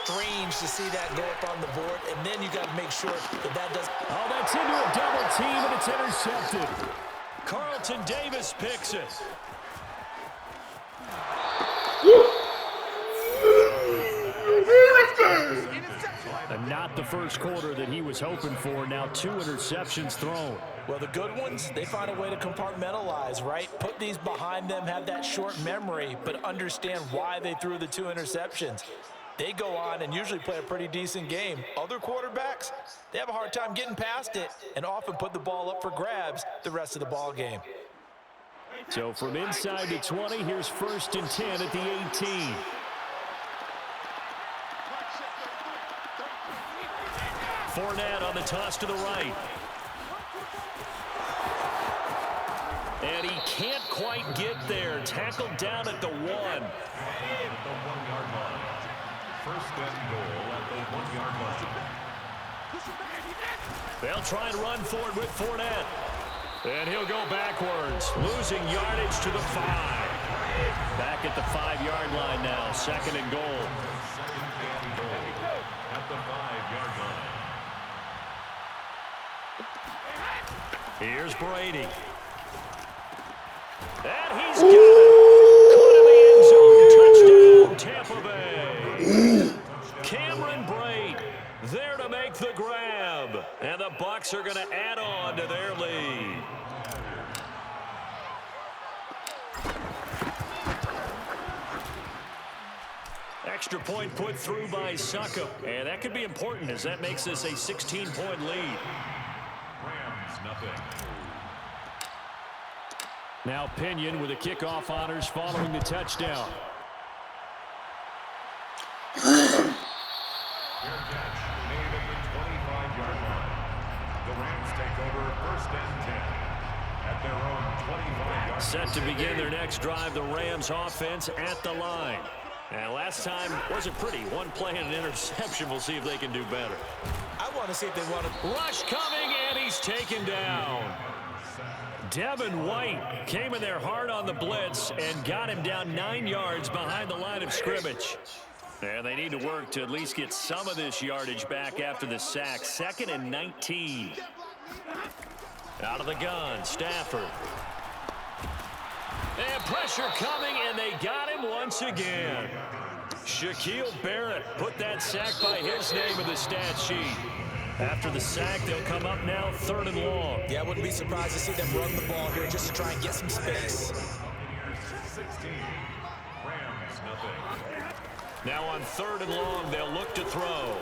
strange to see that go up on the board, and then you got to make sure that doesn't. Oh, that's into a double team, and it's intercepted. Carlton Davis picks it. And not the first quarter that he was hoping for. Now 2 interceptions thrown. Well, the good ones, they find a way to compartmentalize, right? Put these behind them, have that short memory, but understand why they threw the 2 interceptions. They go on and usually play a pretty decent game. Other quarterbacks, they have a hard time getting past it and often put the ball up for grabs the rest of the ball game. So from inside the 20, here's 1st and 10 at the 18. Fournette on the toss to the right. And he can't quite get there. Tackled down at the 1. At the 1-yard line. 1st and goal at the 1-yard line. They'll try and run forward with Fournette. And he'll go backwards, losing yardage to the 5. Back at the 5-yard line now, 2nd and goal. 2nd and goal at the 5-yard line. Here's Brady. And he's got it. Caught in the end zone. Touchdown, Tampa Bay. Cameron Brate there to make the grab. And the Bucs are going to add on to their lead. Extra point put through by Suckup. And that could be important as that makes this a 16-point lead. Rams, nothing. Now Pinion with the kickoff honors following the touchdown. Fair catch made at the 25-yard line. The Rams take over 1st and 10 at their own 25-yard line. Set to begin their next drive, the Rams offense at the line. And last time wasn't pretty. One play and an interception. We'll see if they can do better. I want to see if they want to. Rush coming, and he's taken down. Devin White came in there hard on the blitz and got him down 9 yards behind the line of scrimmage. And they need to work to at least get some of this yardage back after the sack. 2nd and 19. Out of the gun, Stafford. And pressure coming, and they got him once again. Shaquille Barrett put that sack by his name in the stat sheet. After the sack, they'll come up now 3rd and long. Yeah, I wouldn't be surprised to see them run the ball here just to try and get some space. 16. Rams, nothing. Now on 3rd and long, they'll look to throw.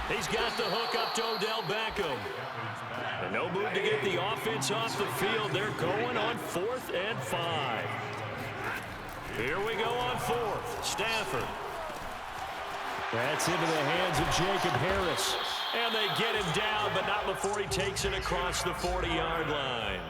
He's got the hook up to Odell Beckham. And no move to get the offense off the field. They're going on 4th and 5. Here we go on 4th. Stafford. That's into the hands of Jacob Harris. And they get him down, but not before he takes it across the 40-yard line.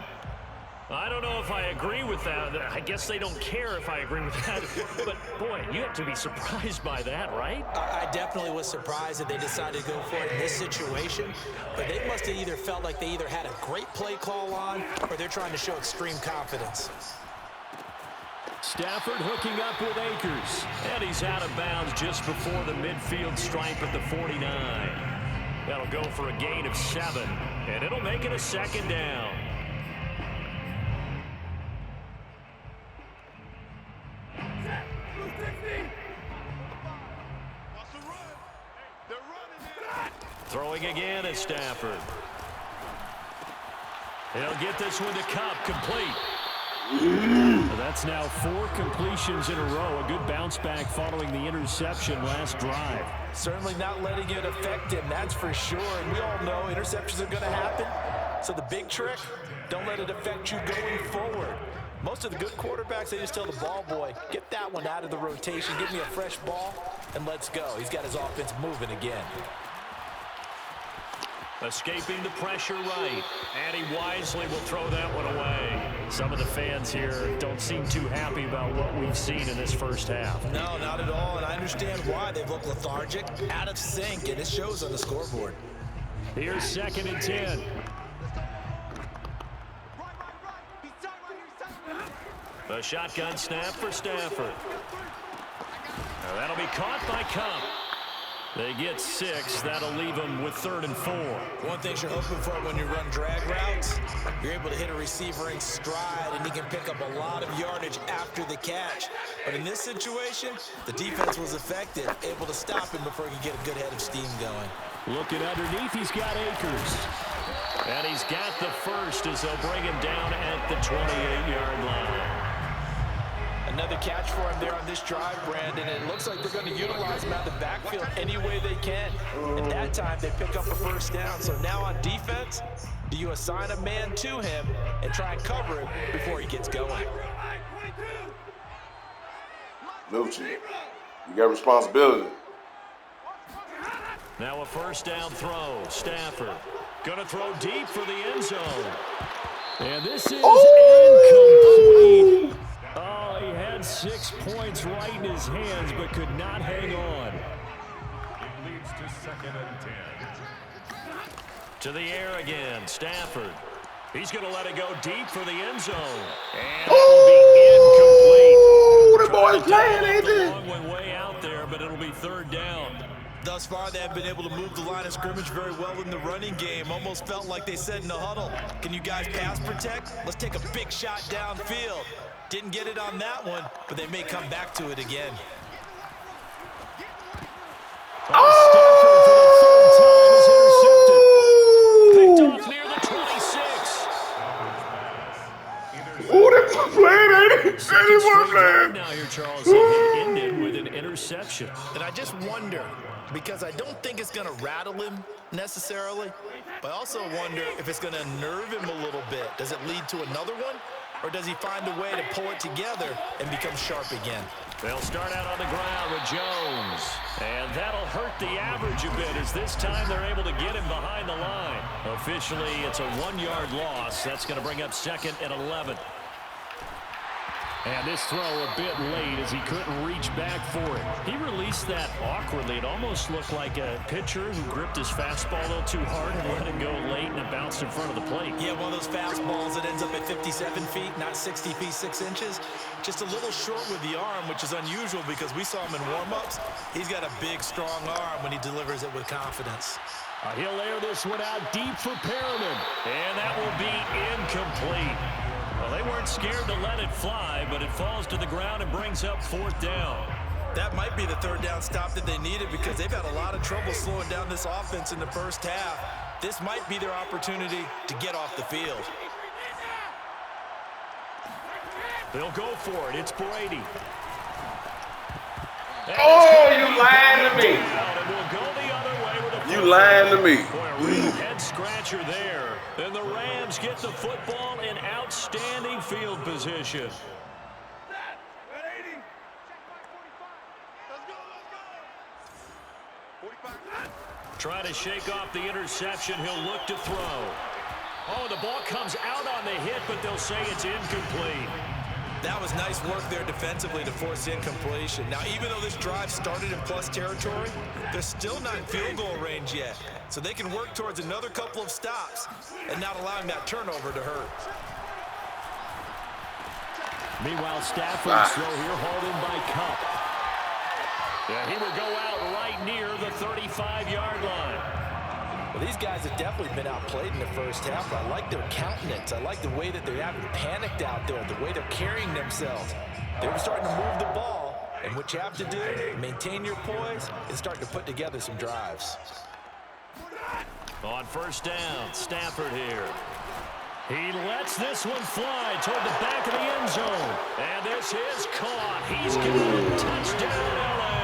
I don't know if I agree with that. I guess they don't care if I agree with that. But, boy, you have to be surprised by that, right? I definitely was surprised that they decided to go for it in this situation. But they must have either felt like they either had a great play call on or they're trying to show extreme confidence. Stafford hooking up with Akers. And he's out of bounds just before the midfield stripe at the 49. That'll go for a gain of 7. And it'll make it a 2nd down. Throwing again at Stafford. He'll get this one to Kupp, complete. That's now 4 completions in a row. A good bounce back following the interception last drive. Certainly not letting it affect him, that's for sure. And we all know interceptions are going to happen. So the big trick, don't let it affect you going forward. Most of the good quarterbacks, they just tell the ball boy, get that one out of the rotation, give me a fresh ball, and let's go. He's got his offense moving again. Escaping the pressure right. And he wisely will throw that one away. Some of the fans here don't seem too happy about what we've seen in this first half. No, not at all, and I understand why. They've looked lethargic, out of sync, and it shows on the scoreboard. Here's 2nd and 10. A shotgun snap for Stafford. That'll be caught by Cup. They get 6. That'll leave them with 3rd and 4. One thing you're hoping for when you run drag routes, you're able to hit a receiver in stride, and he can pick up a lot of yardage after the catch. But in this situation, the defense was effective, able to stop him before he could get a good head of steam going. Looking underneath, he's got Akers. And he's got the first as they'll bring him down at the 28-yard line. Another catch for him there on this drive, Brandon. And it looks like they're going to utilize him out of the backfield any way they can. And that time, they pick up a first down. So now on defense, do you assign a man to him and try and cover him before he gets going? Nucci, you got responsibility. Now a first down throw. Stafford going to throw deep for the end zone. And this is incomplete. Oh, he had 6 points right in his hands, but could not hang on. It leads to 2nd and 10. To the air again, Stafford. He's going to let it go deep for the end zone. And Oh, the boy's playing, ain't the they? long one way out there, but it'll be 3rd down. Thus far, they have been able to move the line of scrimmage very well in the running game. Almost felt like they said in the huddle, can you guys pass protect? Let's take a big shot downfield. Didn't get it on that one, but they may come back to it again. Stafford for the 3rd time is intercepted. Picked off near the 26. Oh, that's playing, ain't it? That is one playing. Now here, Charles, it ended with an interception. And I just wonder, because I don't think it's going to rattle him necessarily, but I also wonder if it's going to nerve him a little bit. Does it lead to another one? Or does he find a way to pull it together and become sharp again? They'll start out on the ground with Jones. And that'll hurt the average a bit as this time they're able to get him behind the line. Officially, it's a 1-yard loss. That's going to bring up 2nd and 11. And this throw a bit late as he couldn't reach back for it. He released that awkwardly. It almost looked like a pitcher who gripped his fastball a little too hard and let it go late, and it bounced in front of the plate. Yeah, one of those fastballs that ends up at 57 feet, not 60 feet, 6 inches. Just a little short with the arm, which is unusual because we saw him in warm-ups. He's got a big, strong arm when he delivers it with confidence. He'll air this one out deep for Perriman. And that will be incomplete. Well, they weren't scared to let it fly, but it falls to the ground and brings up 4th down. That might be the 3rd down stop that they needed because they've had a lot of trouble slowing down this offense in the first half. This might be their opportunity to get off the field. They'll go for it. It's Brady. Oh, you lying to me. And we'll go the other way with a You lying to me. Boy, a real head scratcher there. And the Rams get the football in outstanding field position. Trying to shake off the interception. He'll look to throw. Oh, the ball comes out on the hit, but they'll say it's incomplete. That was nice work there defensively to force incompletion. Now, even though this drive started in plus territory, they're still not in field goal range yet. So they can work towards another couple of stops and not allowing that turnover to hurt. Meanwhile, Stafford's throw here hauled in by Cup. Yeah, he would go out right near the 35-yard line. Well, these guys have definitely been outplayed in the first half. I like their countenance. I like the way that they haven't panicked out there, the way they're carrying themselves. They're starting to move the ball, and what you have to do, maintain your poise and start to put together some drives. On first down, Stafford here. He lets this one fly toward the back of the end zone. And this is caught. He's got a touchdown, L.A.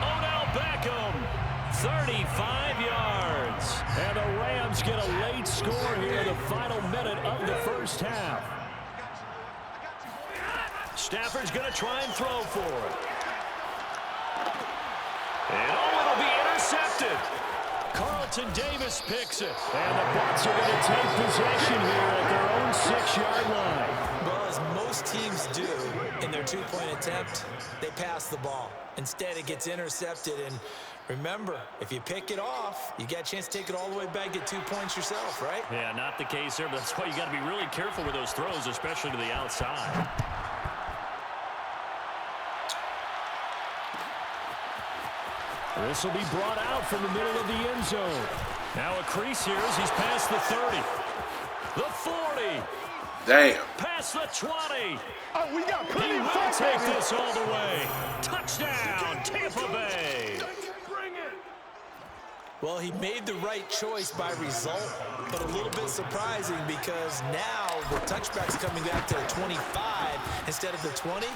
Odell Beckham, 35 yards. And the Rams get a late score here in the final minute of the first half. Stafford's going to try and throw for it. And it'll be intercepted. Carlton Davis picks it. And the Bucs are going to take possession here at their own 6-yard line. Well, as most teams do in their two-point attempt, they pass the ball. Instead, it gets intercepted. And remember, if you pick it off, you got a chance to take it all the way back, get 2 points yourself, right? Yeah, not the case there, but that's why you got to be really careful with those throws, especially to the outside. This will be brought out from the middle of the end zone. Now a crease here as he's past the 30. The 40. Damn. Past the 20. Oh, we got plenty He of will time, take baby. this all the way. Touchdown, Tampa Bay. Well, he made the right choice by result, but a little bit surprising because now the touchback's coming back to the 25 instead of the 20.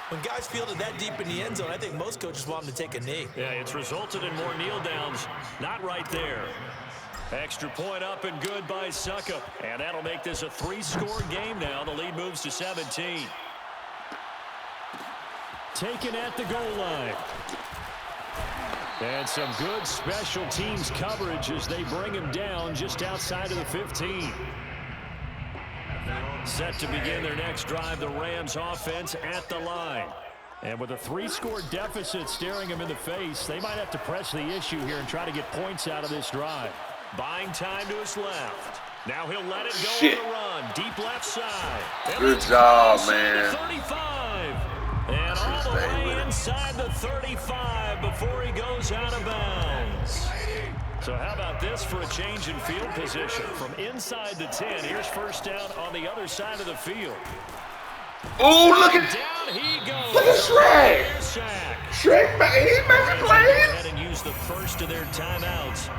When guys fielded that deep in the end zone, I think most coaches want them to take a knee. Yeah, it's resulted in more kneel downs. Not right there. Extra point up and good by Suckup. And that'll make this a 3-score game now. The lead moves to 17. Taken at the goal line. And some good special teams coverage as they bring him down just outside of the 15. Set to begin their next drive, the Rams offense at the line. And with a 3-score deficit staring him in the face, they might have to press the issue here and try to get points out of this drive. Buying time to his left. Now he'll let it go on the run. Deep left side. Good job, man. 35. And all the way inside the 35 before he goes out of bounds. So how about this for a change in field position? From inside the 10, here's first down on the other side of the field. Oh, look at Down he goes. Look at Shrek. Sack. Shrek, man, he's making Go plays. ahead and use the first of their timeouts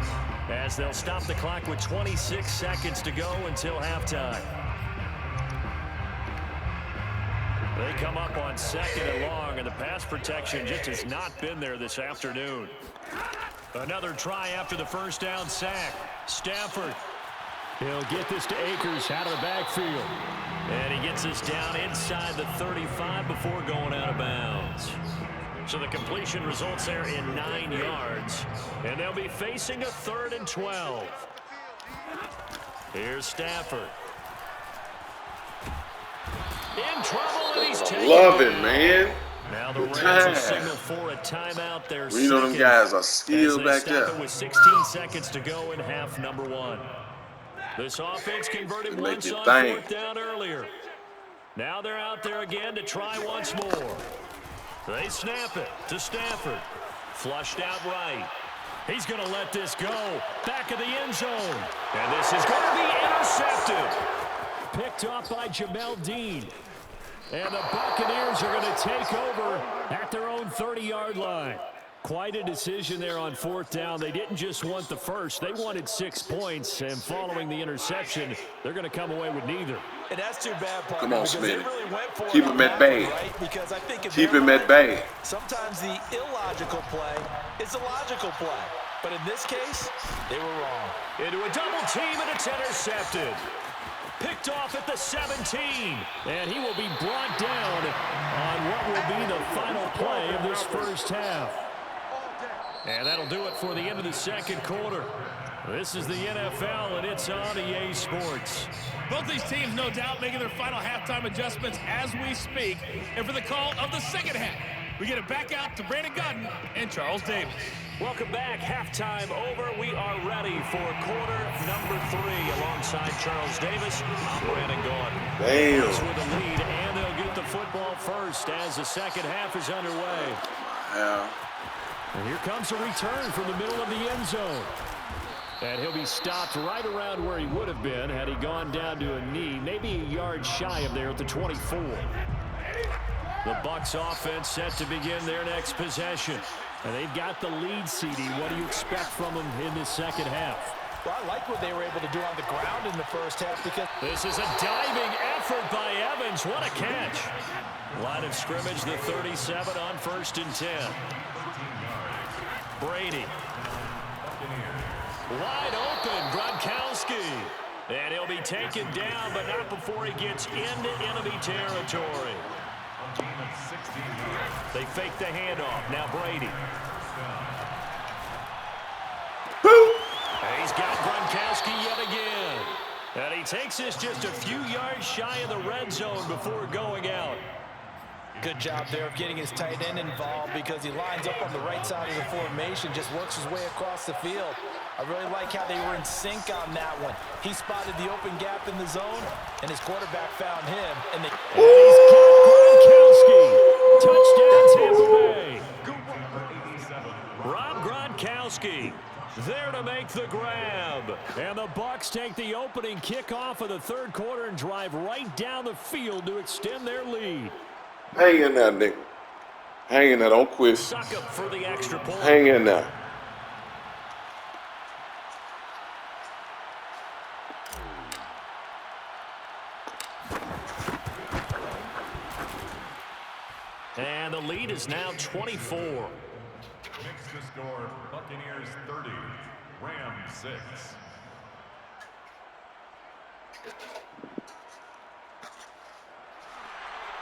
as they'll stop the clock with 26 seconds to go until halftime. They come up on 2nd and long, and the pass protection just has not been there this afternoon. Another try after the first down sack. Stafford. He'll get this to Akers out of the backfield. And he gets this down inside the 35 before going out of bounds. So the completion results there in 9 yards. And they'll be facing a 3rd and 12. Here's Stafford. In trouble, and he's taken. Love it, man. Now the Good Rams will time. signal for a timeout there. You know them guys are skilled back there. there. With 16 seconds to go in half number 1. This offense converted They make once it on think. 4th down earlier. Now they're out there again to try once more. They snap it to Stafford. Flushed out right. He's going to let this go. Back of the end zone. And this is going to be intercepted. Picked off by Jamel Dean. And the Buccaneers are going to take over at their own 30-yard line. Quite a decision there on 4th down. They didn't just want the first. They wanted 6 points. And following the interception, they're going to come away with neither. And that's too bad, partner, Come on, because they Smitty. really went for Keep it on him at that bay. one, right? Because I think Keep him at bay. sometimes the illogical play is a logical play. But in this case, they were wrong. Into a double team, and it's intercepted. Picked off at the 17. And he will be brought down on what will be the final play of this first half. And that'll do it for the end of the second quarter. This is the NFL, and it's on EA Sports. Both these teams, no doubt, making their final halftime adjustments as we speak. And for the call of the second half, we get it back out to Brandon Gutton and Charles Davis. Welcome back. Halftime over. We are ready for quarter number 3 alongside Charles Davis. I'm Brandon Gordon. Damn. With the lead, and they'll get the football first as the second half is underway. Yeah. And here comes a return from the middle of the end zone. And he'll be stopped right around where he would have been had he gone down to a knee, maybe a yard shy of there at the 24. The Bucs offense set to begin their next possession. And they've got the lead, CD. What do you expect from them in the second half? Well, I like what they were able to do on the ground in the first half because This is a diving effort by Evans. What a catch. Line of scrimmage, the 37 on 1st and 10. Brady. Wide open, Gronkowski. And he'll be taken down, but not before he gets into enemy territory. They fake the handoff. Now Brady. And he's got Gronkowski yet again. And he takes this just a few yards shy of the red zone before going out. good job there of getting his tight end involved because he lines up on the right side of the formation, just works his way across the field. I really like how they were in sync on that one. He spotted the open gap in the zone, and his quarterback found him. And he's got Gronkowski. Touchdown, Tampa Bay. Rob Gronkowski Gronkowski there to make the grab. And the Bucs take the opening kickoff of the third quarter and drive right down the field to extend their lead. Hang in there, nigga. Hang in there. Don't quit. Suck up for the extra point. Hang in there. And the lead is now 24. Makes the score Buccaneers 30, Rams 6.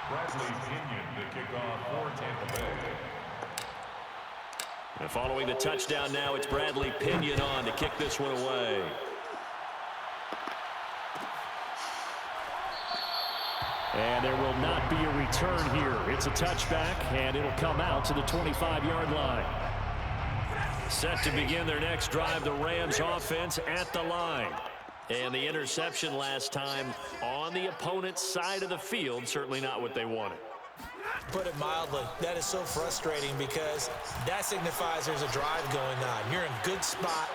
Bradley Pinion to kick off for Tampa Bay. And following the touchdown now, it's Bradley Pinion on to kick this one away. And there will not be a return here. It's a touchback, and it'll come out to the 25-yard line. Set to begin their next drive, the Rams offense at the line. And the interception last time on the opponent's side of the field, certainly not what they wanted. Put it mildly, that is so frustrating because that signifies there's a drive going on. You're in a good spot.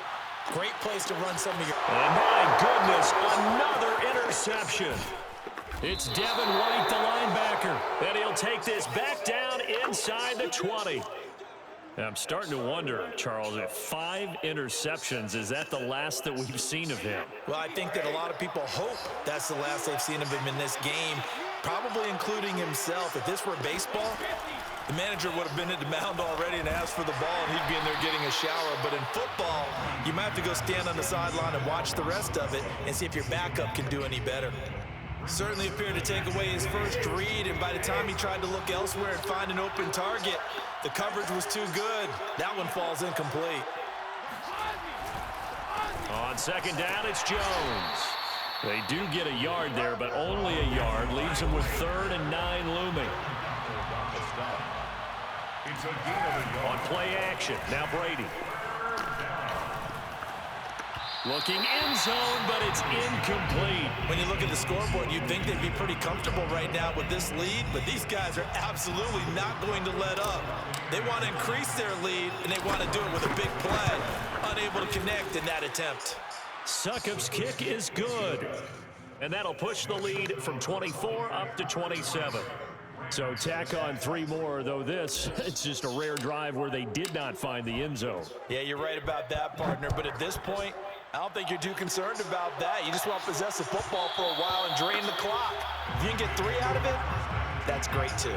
Great place to run some of your... And my goodness, another interception. It's Devin White, the linebacker, and he'll take this back down inside the 20. I'm starting to wonder, Charles, if 5 interceptions, is that the last that we've seen of him? Well, I think that a lot of people hope that's the last they've seen of him in this game, probably including himself. If this were baseball, the manager would have been at the mound already and asked for the ball, and he'd be in there getting a shower. But in football, you might have to go stand on the sideline and watch the rest of it and see if your backup can do any better. Certainly appeared to take away his first read, and by the time he tried to look elsewhere and find an open target, the coverage was too good. That one falls incomplete. On second down, it's Jones. They do get a yard there, but only a yard. Leaves them with 3rd and 9 looming. On play action, now Brady. Looking end zone, but it's incomplete. When you look at the scoreboard, you'd think they'd be pretty comfortable right now with this lead, but these guys are absolutely not going to let up. They want to increase their lead, and they want to do it with a big play. Unable to connect in that attempt. Succop's kick is good. And that'll push the lead from 24 up to 27. So tack on 3 more, though this, it's just a rare drive where they did not find the end zone. Yeah, you're right about that, partner, but at this point, I don't think you're too concerned about that. You just want to possess the football for a while and drain the clock. If you can get 3 out of it, that's great too.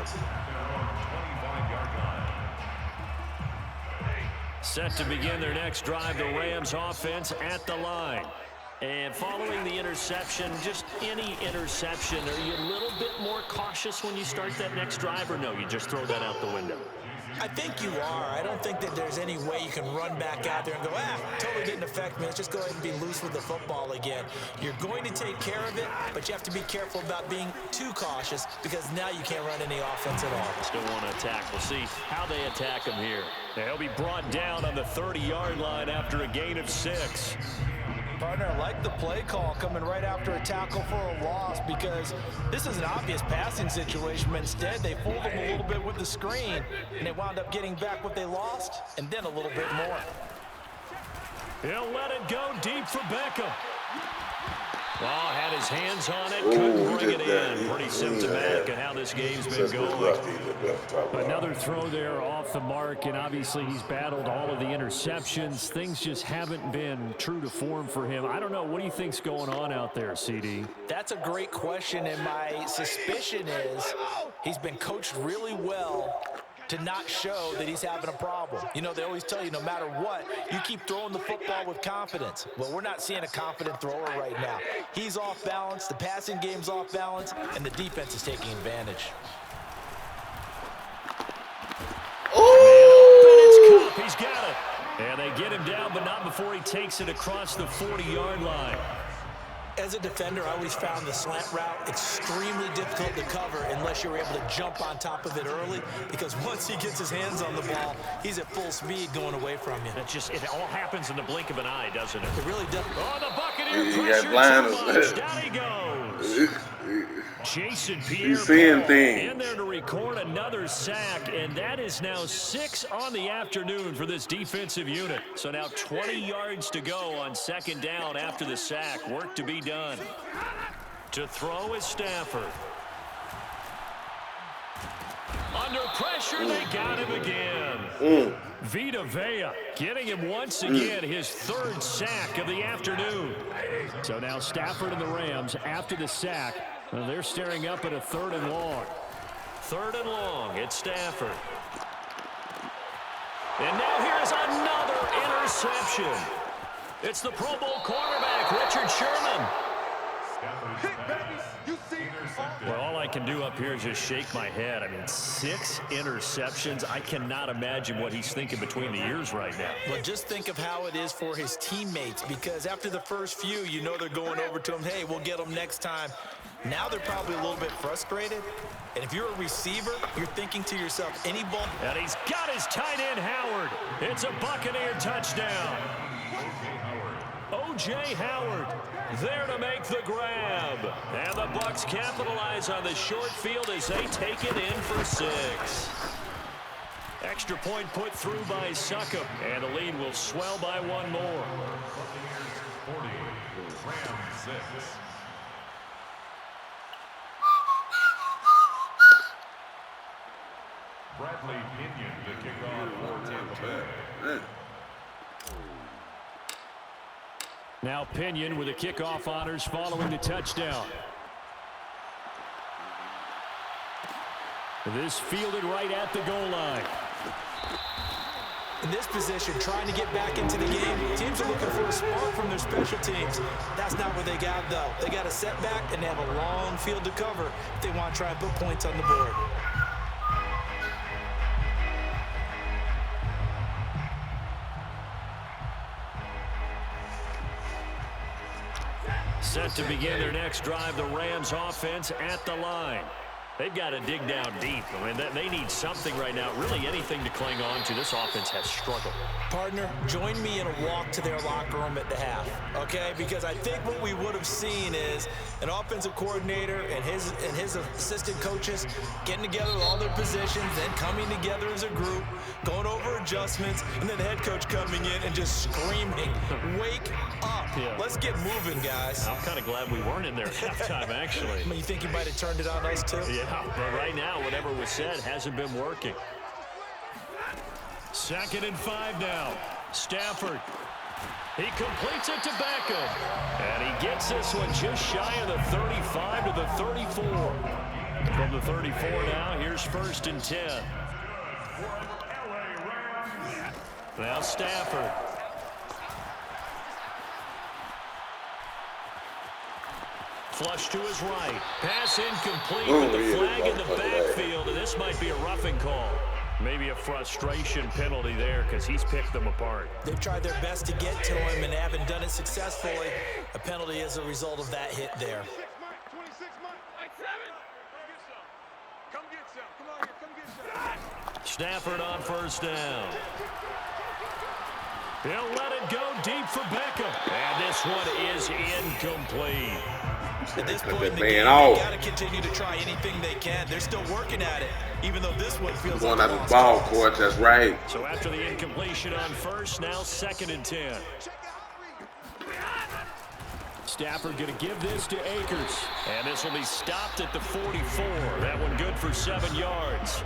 Set to begin their next drive, the Rams offense at the line. And following the interception, just any interception, are you a little bit more cautious when you start that next drive, or no, you just throw that out the window? I think you are. I don't think that there's any way you can run back out there and go, totally didn't affect me. Let's just go ahead and be loose with the football again. You're going to take care of it, but you have to be careful about being too cautious because now you can't run any offense at all. Still want to attack. We'll see how they attack him here. They'll be brought down on the 30-yard line after a gain of 6. Partner, I like the play call coming right after a tackle for a loss because this is an obvious passing situation, but instead they fooled them a little bit with the screen, and they wound up getting back what they lost and then a little bit more. He'll let it go deep for Beckham. Oh, had his hands on it, couldn't bring it in. Pretty symptomatic of how this game's been going. Another throw there off the mark, and obviously he's battled all of the interceptions. Things just haven't been true to form for him. I don't know. What do you think's going on out there, CD? That's a great question, and my suspicion is he's been coached really well to not show that he's having a problem. You know, they always tell you no matter what, you keep throwing the football with confidence. Well, we're not seeing a confident thrower right now. He's off balance, the passing game's off balance, and the defense is taking advantage. Oh! He's got it. And they get him down, but not before he takes it across the 40-yard line. As a defender, I always found the slant route extremely difficult to cover unless you're able to jump on top of it early, because once he gets his hands on the ball, he's at full speed going away from you. It all happens in the blink of an eye, doesn't it? It really does. Oh, the Buccaneer He pressure got blinders. too much. Down he goes. Jason Pierre He's seeing things. in there to record another sack, and that is now 6 on the afternoon for this defensive unit. So now 20 yards to go on second down after the sack. Work to be done. To throw is Stafford. Under pressure, they got him again. Vita Vea getting him once again, his 3rd sack of the afternoon. So now Stafford and the Rams after the sack. Well, they're staring up at a 3rd and long. 3rd and long, it's Stafford. And now here's another interception. It's the Pro Bowl cornerback, Richard Sherman. Well, all I can do up here is just shake my head. I mean, 6 interceptions. I cannot imagine what he's thinking between the ears right now. Well, just think of how it is for his teammates, because after the first few, you know they're going over to him, hey, we'll get them next time. Now they're probably a little bit frustrated. And if you're a receiver, you're thinking to yourself, any ball. And he's got his tight end, Howard. It's a Buccaneer touchdown. O.J. Howard there to make the grab. And the Bucs capitalize on the short field as they take it in for 6. Extra point put through by Succop. And the lead will swell by 1 more. 40, Rams 6. Bradley Pinion to kick off for Tampa Bay. Now Pinion with the kickoff honors following the touchdown. This fielded right at the goal line. In this position, trying to get back into the game, teams are looking for a spark from their special teams. That's not what they got, though. They got a setback, and they have a long field to cover if they want to try and put points on the board. Set to begin their next drive, the Rams offense at the line. They've got to dig down deep. I mean, they need something right now, really anything to cling on to. This offense has struggled. Partner, join me in a walk to their locker room at the half, okay? Because I think what we would have seen is an offensive coordinator and his assistant coaches getting together with all their positions, then coming together as a group, going over adjustments, and then the head coach coming in and just screaming, wake up. Yeah. Let's get moving, guys. I'm kind of glad we weren't in there at halftime, actually. I mean, you think you might have turned it on us, too? Yeah, but right now, whatever was said hasn't been working. 2nd and 5 now. Stafford. He completes it to Beckham. And he gets this one just shy of the 35 to the 34. From the 34 now, here's 1st and 10. Now Stafford. Flush to his right. Pass incomplete with the flag in the backfield, and this might be a roughing call. Maybe a frustration penalty there because he's picked them apart. They've tried their best to get to him and haven't done it successfully. A penalty as a result of that hit there. Stafford on 1st down. He'll let it go deep for Beckham. And this one is incomplete. At this point in the game, they got to continue to try anything they can. They're still working at it, even though this one feels like going out the ball court. That's right. So after the incompletion on 1st, now 2nd and 10. Stafford going to give this to Akers. And this will be stopped at the 44. That one good for 7 yards.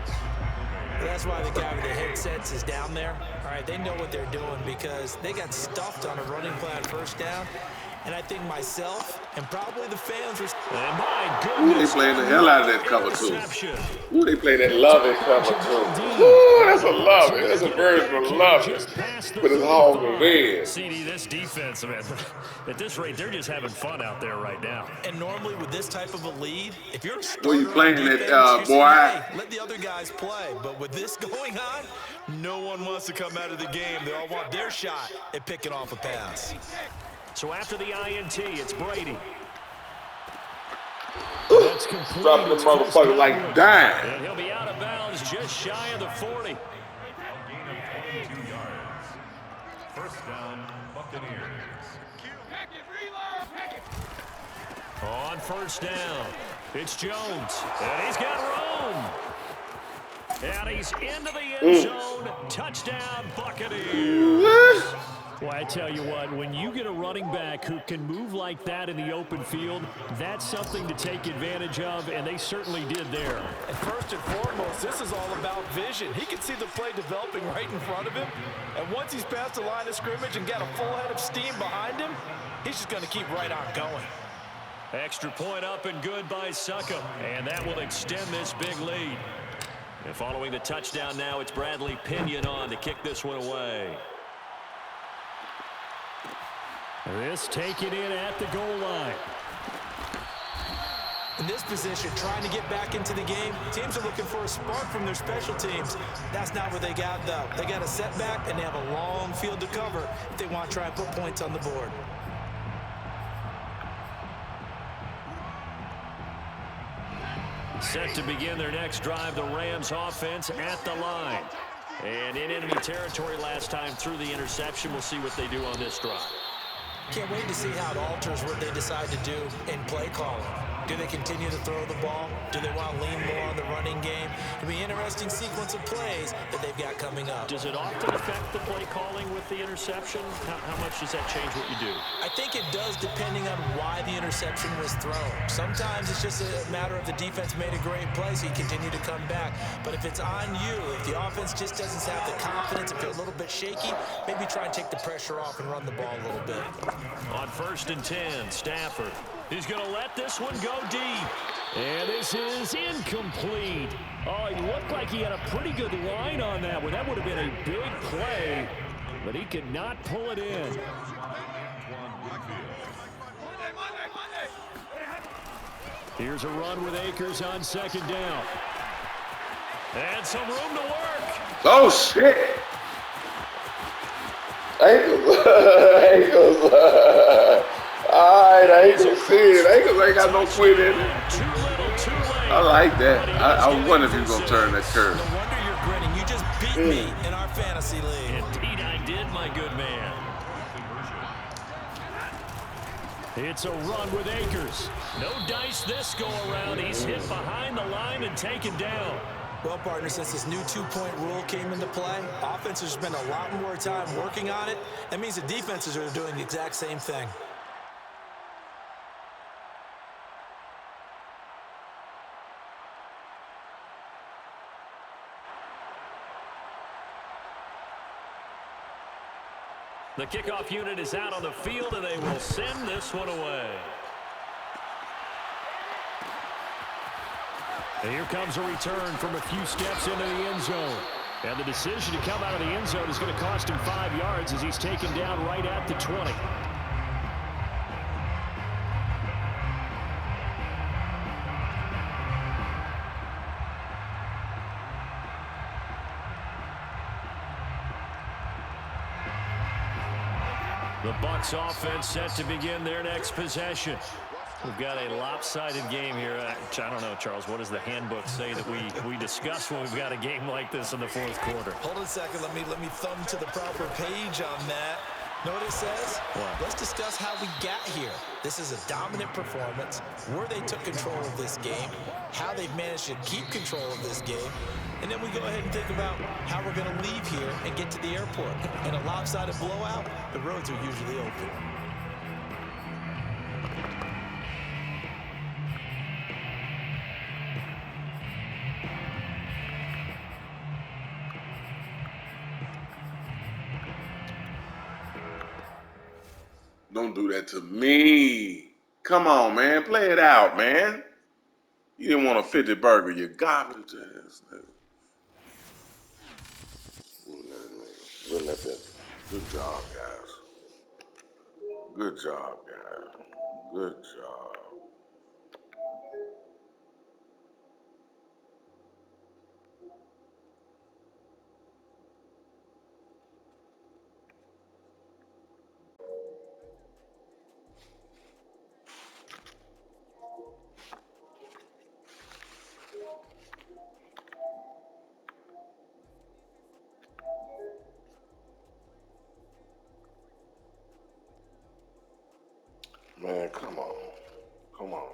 That's why the guy with the headsets is down there. All right, they know what they're doing because they got stuffed on a running play on 1st down. And I think myself and probably the fans were. And my goodness, they played the hell out of that cover too. Ooh, they played that love it cover too. Ooh, that's a love it. That's a version of love it. But it's all the man. CD, this defense, man, at this rate, they're just having fun out there right now. And normally with this type of a lead, if you're a starter, where you playing defense, that boy? Hey, let the other guys play. But with this going on, no one wants to come out of the game. They all want their shot at picking off a pass. So after the INT, it's Brady. That's complete. Drop the motherfucker like dime. And he'll be out of bounds just shy of the 40. A gain of 22 yards. 1st down, Buccaneers. On 1st down. It's Jones, and he's got room. And he's into the end zone. Touchdown, Buccaneers. Well, I tell you what, when you get a running back who can move like that in the open field, that's something to take advantage of, and they certainly did there. And first and foremost, this is all about vision. He can see the play developing right in front of him, and once he's past the line of scrimmage and got a full head of steam behind him, he's just going to keep right on going. Extra point up and good by Succop, and that will extend this big lead. And following the touchdown now, it's Bradley Pinion on to kick this one away. This taken in at the goal line. In this position, trying to get back into the game, teams are looking for a spark from their special teams. That's not what they got, though. They got a setback, and they have a long field to cover if they want to try and put points on the board. Set to begin their next drive, the Rams offense at the line. And in enemy territory last time through the interception. We'll see what they do on this drive. Can't wait to see how it alters what they decide to do in play calling. Do they continue to throw the ball? Do they want to lean more on the running game? It'll be an interesting sequence of plays that they've got coming up. Does it often affect the play calling with the interception? How much does that change what you do? I think it does, depending on why the interception was thrown. Sometimes it's just a matter of the defense made a great play, so you continue to come back. But if it's on you, if the offense just doesn't have the confidence, if they're a little bit shaky, maybe try and take the pressure off and run the ball a little bit. On 1st and 10, Stafford. He's going to let this one go deep. And this is incomplete. Oh, he looked like he had a pretty good line on that one. That would have been a big play, but he could not pull it in. Here's a run with Akers on 2nd down. And some room to work. Oh, shit. Akers. All right, I ain't gonna see it. Akers ain't got no quit in it. Too little, too late. I like that. I was wondering if he was gonna turn that curve. No wonder you're grinning. You just beat me in our fantasy league. Indeed I did, my good man. It's a run with Akers. No dice this go around. He's hit behind the line and taken down. Well, partner, since this new two-point rule came into play, offenses spend a lot more time working on it. That means the defenses are doing the exact same thing. The kickoff unit is out on the field, and they will send this one away. And here comes a return from a few steps into the end zone. And the decision to come out of the end zone is going to cost him 5 yards as he's taken down right at the 20. The Bucs offense set to begin their next possession. We've got a lopsided game here. I don't know, Charles, what does the handbook say that we discuss when we've got a game like this in the 4th quarter? Hold on a second. Let me thumb to the proper page on that. Know what it says? What? Let's discuss how we got here. This is a dominant performance, where they took control of this game, how they've managed to keep control of this game, and then we go ahead and think about how we're going to leave here and get to the airport. In a lopsided blowout, the roads are usually open. Don't do that to me. Come on, man. Play it out, man. You didn't want a 50 burger, you garbage ass nigga. We'll let that. Good job, guys. Good job, guys. Good job. Man, come on. Come on.